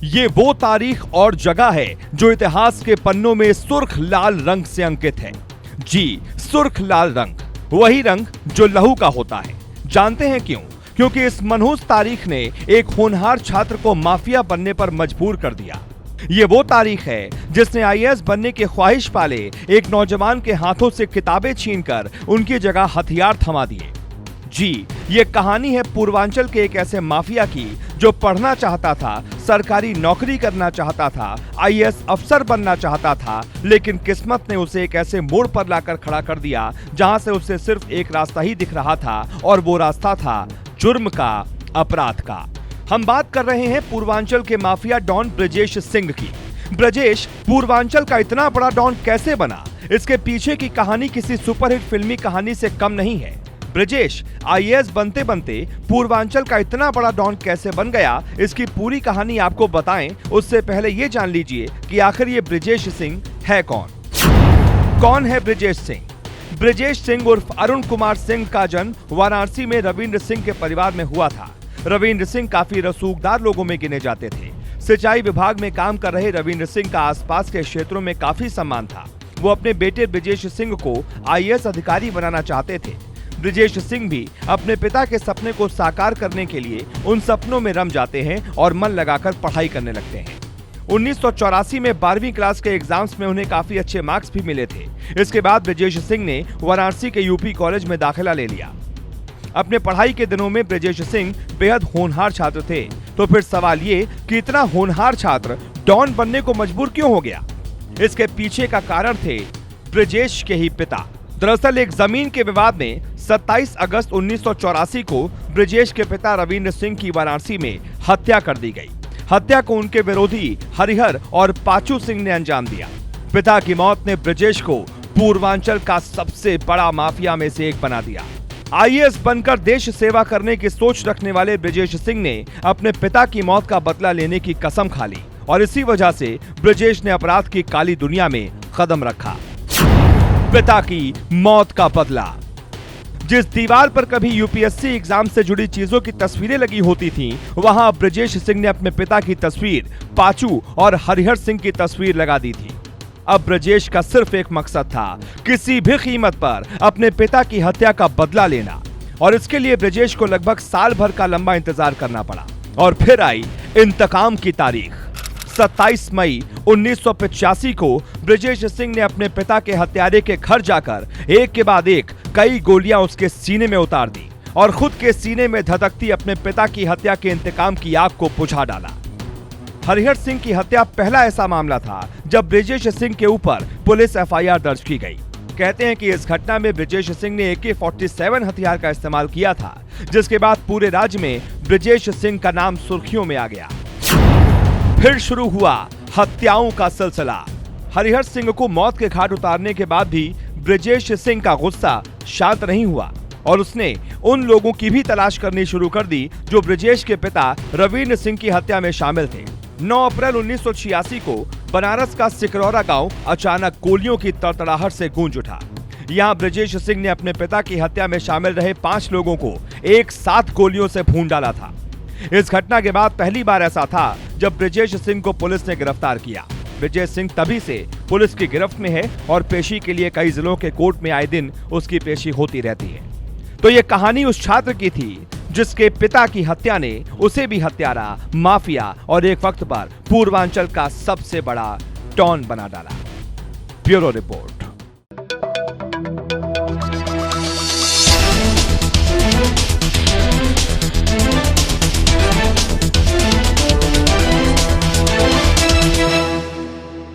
ये वो तारीख और जगह है जो इतिहास के पन्नों में सुर्ख लाल रंग से अंकित है। जी, सुर्ख लाल रंग, वही रंग जो लहू का होता है। जानते हैं क्यों? क्योंकि इस मनहूस तारीख ने एक होनहार छात्र को माफिया बनने पर मजबूर कर दिया। ये वो तारीख है जिसने आईएएस बनने की ख्वाहिश पाले एक नौजवान के हाथों से किताबें छीनकर उनकी जगह हथियार थमा दिए। जी, ये कहानी है पूर्वांचल के एक ऐसे माफिया की जो पढ़ना चाहता था, सरकारी नौकरी करना चाहता था, आईएएस अफसर बनना चाहता था, लेकिन किस्मत ने उसे एक ऐसे मोड़ पर लाकर खड़ा कर दिया जहां से उसे सिर्फ एक रास्ता ही दिख रहा था, और वो रास्ता था जुर्म का, अपराध का। हम बात कर रहे हैं पूर्वांचल के माफिया डॉन ब्रजेश सिंह की। ब्रजेश पूर्वांचल का इतना बड़ा डॉन कैसे बना? इसके पीछे की कहानी किसी सुपरहिट फिल्मी कहानी से कम नहीं है। ब्रजेश आईएएस बनते बनते पूर्वांचल का इतना बड़ा डॉन कैसे बन गया, इसकी पूरी कहानी आपको बताएं उससे पहले ये जान लीजिए कि आखिर ये ब्रजेश सिंह है कौन। कौन है ब्रजेश सिंह? ब्रजेश सिंह उर्फ अरुण कुमार सिंह का जन्म वाराणसी में रविंद्र सिंह के परिवार में हुआ था। रविंद्र सिंह काफी रसूखदार लोगों में गिने जाते थे। सिंचाई विभाग में काम कर रहे रविंद्र सिंह का आसपास के क्षेत्रों में काफी सम्मान था। वो अपने बेटे ब्रजेश सिंह को आईएएस अधिकारी बनाना चाहते थे। ब्रजेश सिंह भी अपने पिता के सपने को साकार करने के लिए उन सपनों में रम जाते हैं और मन लगाकर पढ़ाई करने लगते हैं। 1984 में 12वीं क्लास के एग्जाम्स में उन्हें काफी अच्छे मार्क्स भी मिले थे। इसके बाद ब्रजेश सिंह ने वाराणसी के यूपी कॉलेज में दाखिला ले लिया। अपने पढ़ाई के दिनों में ब्रजेश सिंह बेहद होनहार छात्र थे। तो फिर सवाल ये कि इतना होनहार छात्र डॉन बनने को मजबूर क्यों हो गया? इसके पीछे का कारण थे ब्रजेश के ही पिता। दरअसल एक जमीन के विवाद में 27 अगस्त 1984 को ब्रजेश के पिता रविंद्र सिंह की वाराणसी में हत्या कर दी गई। हत्या को उनके विरोधी हरिहर और पाचू सिंह ने अंजाम दिया। पिता की मौत ने ब्रजेश को पूर्वांचल का सबसे बड़ा माफिया में से एक बना दिया। आईएएस बनकर देश सेवा करने की सोच रखने वाले ब्रजेश सिंह ने अपने पिता की मौत का बदला लेने की कसम खा ली, और इसी वजह से ब्रजेश ने अपराध की काली दुनिया में कदम रखा। पिता की मौत का बदला। जिस दीवार पर कभी यूपीएससी एग्जाम से जुड़ी चीजों की तस्वीरें लगी होती थीं, वहां ब्रजेश सिंह ने अपने पिता की तस्वीर, पाचू और हरिहर सिंह की तस्वीर लगा दी थी। अब ब्रजेश का सिर्फ एक मकसद था, किसी भी कीमत पर अपने पिता की हत्या का बदला लेना, और इसके लिए ब्रजेश को लगभग साल भर का लंबा इंतजार करना पड़ा। और फिर आई इंतकाम की तारीख। 27 मई 1985 को ब्रजेश सिंह ने अपने पिता के हत्यारे के घर जाकर एक के बाद एक कई गोलियां उसके सीने में उतार दी और खुद के सीने में धधकती अपने पिता की हत्या के इंतकाम की आग को बुझा डाला। हरिहर सिंह की हत्या पहला ऐसा मामला था जब ब्रजेश सिंह के ऊपर पुलिस एफआईआर दर्ज की गई। कहते हैं कि इस घटना में ब्रजेश सिंह ने AK-47 हथियार का इस्तेमाल किया था, जिसके बाद पूरे राज्य में ब्रजेश सिंह का नाम सुर्खियों में आ गया। फिर शुरू हुआ हत्याओं का सिलसिला। हरिहर सिंह को मौत के घाट उतारने के बाद भी ब्रजेश सिंह का गुस्सा शांत नहीं हुआ और उसने उन लोगों की भी तलाश करनी शुरू कर दी जो ब्रजेश के पिता रविंद्र सिंह की हत्या में शामिल थे। 9 अप्रैल 1986 को बनारस का सिकरौरा गांव अचानक गोलियों की तड़तड़ाहट से गूंज उठा। यहां ब्रजेश सिंह ने अपने पिता की हत्या में शामिल रहे 5 लोगों को एक साथ गोलियों से भून डाला था। इस घटना के बाद पहली बार ऐसा था जब ब्रजेश सिंह को पुलिस ने गिरफ्तार किया। ब्रजेश सिंह तभी से पुलिस की गिरफ्त में है और पेशी के लिए कई जिलों के कोर्ट में आए दिन उसकी पेशी होती रहती है। तो ये कहानी उस छात्र की थी जिसके पिता की हत्या ने उसे भी हत्यारा, माफिया और एक वक्त पर पूर्वांचल का सबसे बड़ा डॉन बना डाला। Bureau report.